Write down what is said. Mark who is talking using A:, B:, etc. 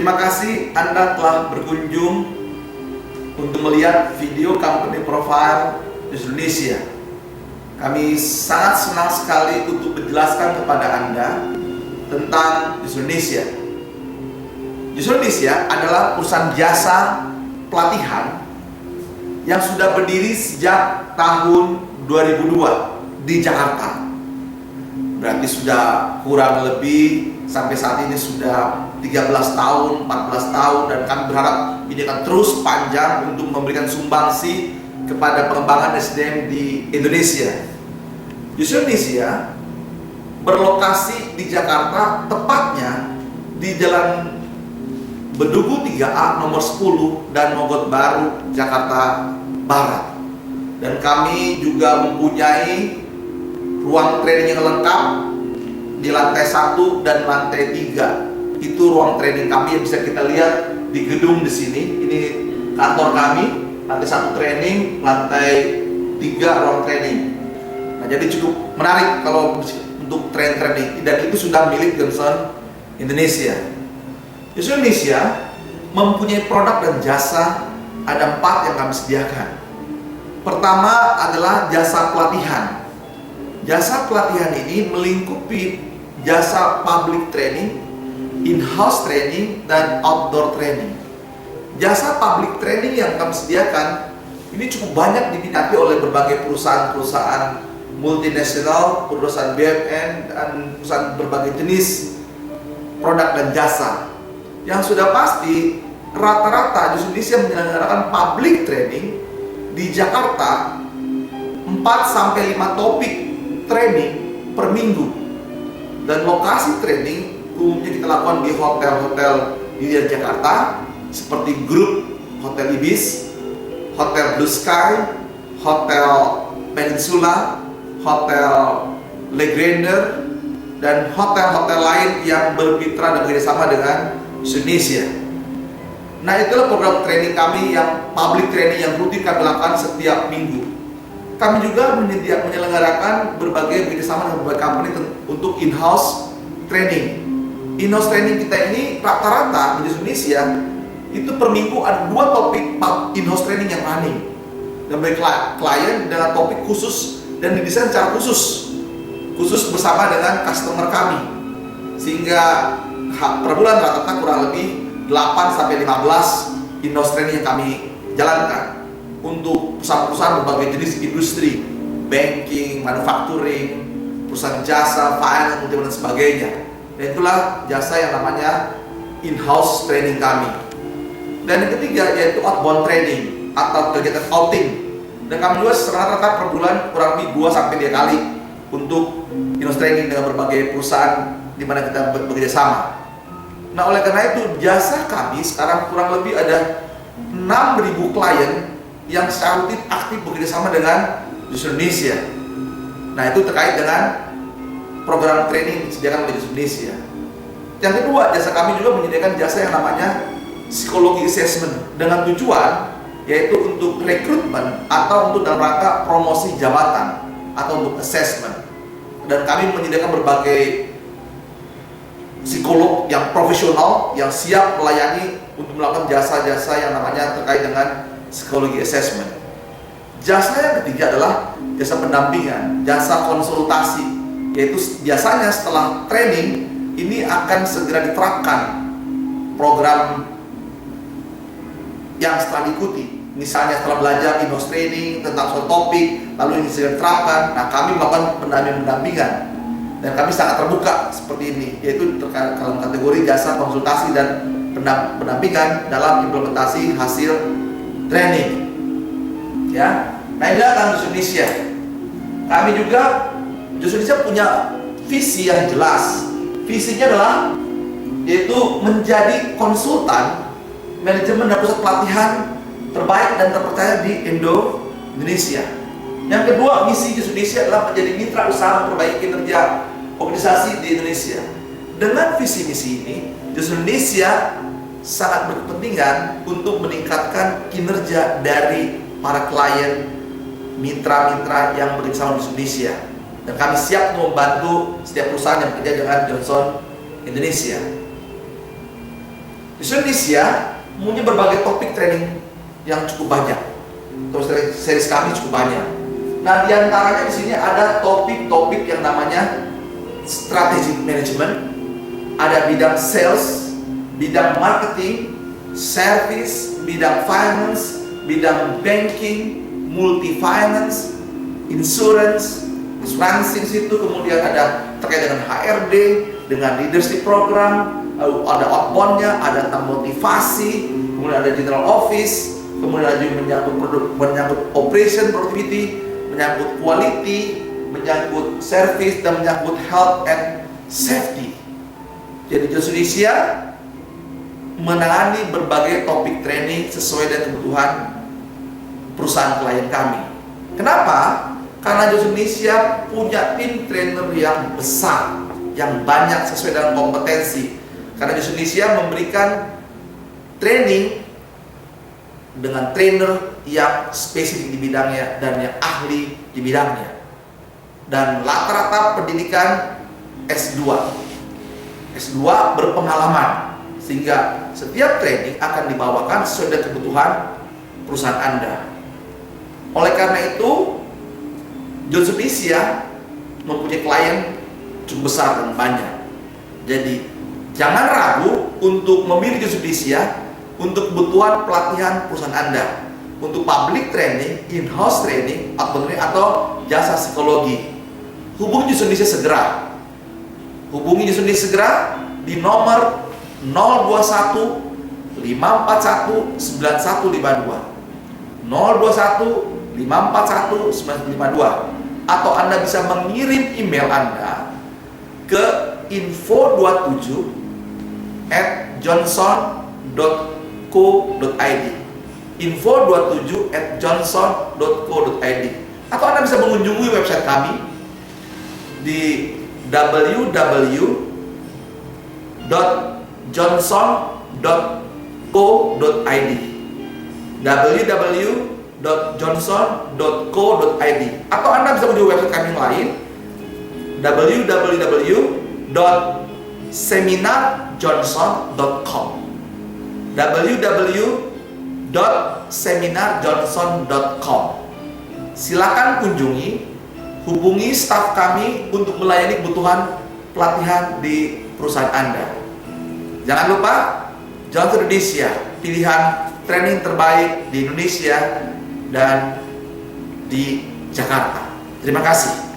A: Terima kasih Anda telah berkunjung untuk melihat video company profile Indonesia. Kami sangat senang sekali untuk menjelaskan kepada Anda tentang Indonesia. Indonesia adalah perusahaan jasa pelatihan yang sudah berdiri sejak tahun 2002 di Jakarta. Berarti sudah kurang lebih sampai saat ini sudah 13 tahun, 14 tahun, dan kami berharap ini akan terus panjang untuk memberikan sumbangsi kepada pengembangan SDM di Indonesia. Indonesia berlokasi di Jakarta, tepatnya di Jalan Bedugu 3A nomor 10 dan Mogot Baru, Jakarta Barat. Dan kami juga mempunyai ruang training yang lengkap di lantai 1 dan lantai 3. Itu ruang training kami yang bisa kita lihat di gedung di sini. Ini kantor kami, lantai 1 training, lantai 3 ruang training. Nah, jadi cukup menarik kalau untuk training, dan itu sudah milik Johnson Indonesia. Johnson Indonesia mempunyai produk dan jasa, ada 4 yang kami sediakan. Pertama adalah jasa pelatihan. Jasa pelatihan ini melingkupi jasa public training, in-house training, dan outdoor training. Jasa public training yang kami sediakan ini cukup banyak diminati oleh berbagai perusahaan-perusahaan multinasional, perusahaan BUMN, dan perusahaan berbagai jenis produk dan jasa. Yang sudah pasti rata-rata di Indonesia menyelenggarakan public training di Jakarta 4-5 topik training per minggu, dan lokasi training umumnya kita lakukan di hotel-hotel di Jakarta seperti Grup Hotel Ibis, Hotel Blue Sky, Hotel Peninsula, Hotel Legrander, dan hotel-hotel lain yang bermitra dan bekerjasama dengan Indonesia. Nah, itulah program training kami yang public training yang rutin kami lakukan setiap minggu. Kami juga menyelenggarakan berbagai bekerjasama dengan berbagai company untuk in-house training. In-house training kita ini rata-rata di Indonesia itu per minggu ada 2 topik in-house training yang running, dan bagi klien dengan topik khusus dan didesain secara khusus bersama dengan customer kami, sehingga per bulan rata-rata kurang lebih 8-15 in-house training yang kami jalankan untuk perusahaan-perusahaan berbagai jenis industri, banking, manufacturing, perusahaan jasa, finance, dan sebagainya. Dan itulah jasa yang namanya in-house training kami. Dan yang ketiga yaitu outbound training atau kegiatan outing. Dan kami juga rata-rata per bulan kurang lebih 2-3 kali untuk in-house training dengan berbagai perusahaan di mana kita bekerja sama. Nah, oleh karena itu jasa kami sekarang kurang lebih ada 6.000 klien yang secara rutin aktif bekerja sama dengan Indonesia. Nah, itu terkait dengan program training yang disediakan oleh Indonesia. Yang kedua, jasa kami juga menyediakan jasa yang namanya psikologi assessment dengan tujuan yaitu untuk rekrutmen atau untuk dalam rangka promosi jabatan atau untuk assessment. Dan kami menyediakan berbagai psikolog yang profesional yang siap melayani untuk melakukan jasa-jasa yang namanya terkait dengan psikologi assessment. Jasa yang ketiga adalah jasa pendampingan, jasa konsultasi, yaitu biasanya setelah training ini akan segera diterapkan program yang setelah diikuti. Misalnya setelah belajar in-house training tentang suatu topik, lalu ini segera diterapkan. Nah, kami melakukan pendampingan dan kami sangat terbuka seperti ini, yaitu dalam kategori jasa konsultasi dan pendampingan dalam implementasi hasil training. Ya, nah ini adalah Indonesia. Kami juga Indonesia punya visi yang jelas. Visinya adalah yaitu menjadi konsultan manajemen dan pusat pelatihan terbaik dan terpercaya di Indonesia. Yang kedua, misi Indonesia adalah menjadi mitra usaha memperbaiki kinerja organisasi di Indonesia. Dengan visi misi ini, Indonesia sangat berkepentingan untuk meningkatkan kinerja dari para klien, mitra-mitra yang bekerjasama di Indonesia. Dan kami siap membantu setiap perusahaan yang bekerja dengan Johnson Indonesia. Di Indonesia punya berbagai topik training yang cukup banyak. Terus series kami cukup banyak. Nah, diantaranya di sini ada topik-topik yang namanya strategic management, ada bidang sales, bidang marketing, service, bidang finance, bidang banking, multi finance, insurance, asuransi situ, kemudian ada terkait dengan HRD, dengan leadership program, ada outbound-nya, ada tentang motivasi, kemudian ada general office, kemudian ada juga menyangkut produk, menyangkut operation productivity, menyangkut quality, menyangkut service, dan menyangkut health and safety. Jadi Jos Indonesia menangani berbagai topik training sesuai dengan kebutuhan perusahaan klien kami. Kenapa? Karena Jos Indonesia punya tim trainer yang besar, yang banyak sesuai dengan kompetensi. Karena Jos Indonesia memberikan training dengan trainer yang spesifik di bidangnya dan yang ahli di bidangnya. Dan rata-rata pendidikan S2. S2 berpengalaman, sehingga setiap training akan dibawakan sesuai dengan kebutuhan perusahaan Anda. Oleh karena itu, Jos Indonesia mempunyai klien cukup besar dan banyak. Jadi jangan ragu untuk memilih Jos Indonesia untuk kebutuhan pelatihan perusahaan Anda, untuk public training, in-house training, atau jasa psikologi. Hubungi Jos Indonesia segera. Hubungi Jos Indonesia segera di nomor 021 541 9152. 021 541 9152. Atau Anda bisa mengirim email Anda ke info27@johnson.co.id, info27@johnson.co.id. Atau Anda bisa mengunjungi website kami di www.johnson.co.id, www.johnson.co.id. Atau Anda bisa mengunjungi website kami yang lain, www.seminarjohnson.com, www.seminarjohnson.com. Silakan kunjungi, hubungi staf kami untuk melayani kebutuhan pelatihan di perusahaan Anda. Jangan lupa, Johnson Indonesia, pilihan training terbaik di Indonesia dan di Jakarta. Terima kasih.